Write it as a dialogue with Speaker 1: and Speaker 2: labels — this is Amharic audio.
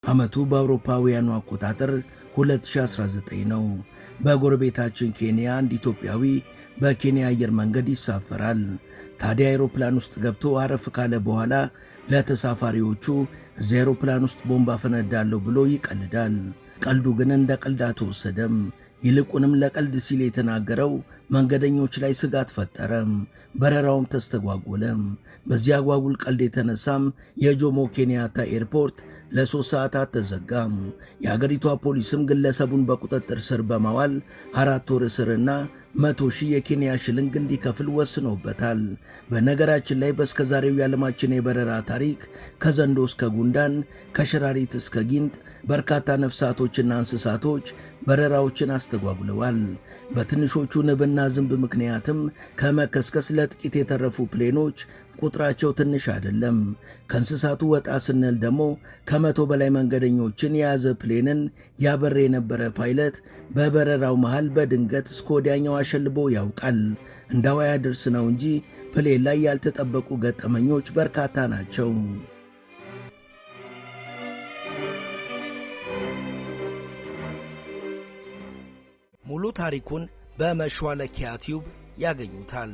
Speaker 1: ዓመቱ በአውሮፓውያኑ አቆጣጠር 2019 ነው። በጎረቤታችን ኬንያ አንድ ኢትዮጵያዊ በኬንያ አየር መንገድ ይሳፈራል። ታዲያ አውሮፕላን ውስጥ ገብቶ አረፍ ካለ በኋላ ለተሳፋሪዎቹ እዚያ አውሮፕላን ውስጥ ቦምብ አፈነዳለሁ ብሎ ይቀልዳል። ቀልዱ ግን እንደ ቀልድ አልተወሰደም። ይልቁንም ለቀልድ ሲል የተናገረው መንገደኞች ላይ ስጋት ፈጠረ። በረራውም ተስተጓጎለ። በዚህ አጓጉል ቀልድ የተነሳም የጆሞ ኬንያታ ኤርፖርት ለ3 ሰዓታት ተዘጋ። የአገሪቷ ፖሊስም ግለሰቡን በቁጥጥር ስር በማዋል 4 ወር እስርና 100,000 የኬንያ ሽልንግ እንዲከፍል ወስኖበታል። በነገራችን ላይ በስከዛሬው የዓለማችን የበረራ ታሪክ ከዘንዶ እስከ ጉንዳን፣ ከሸራሪት እስከ ጊንጥ በርካታ ነፍሳቶችና እንስሳቶች በረራዎችን አስተጓጉለዋል። በትንሾቹ ንብና ዝንብ ምክንያትም ከመከስከስ ለጥቂት የተረፉ ፕሌኖች ቁጥራቸው ትንሽ አይደለም። ከእንስሳቱ ወጣ ስንል ደግሞ ከ100 በላይ መንገደኞችን የያዘ ፕሌንን ያበረ የነበረ ፓይለት በበረራው መሃል በድንገት እስከ ወዲያኛው አሸልቦ ያውቃል። እንዳው ያድርስ ነው እንጂ ፕሌን ላይ ያልተጠበቁ ገጠመኞች በርካታ ናቸው። ሙሉ ታሪኩን በመሿለኪያ ቲዩብ ያገኙታል።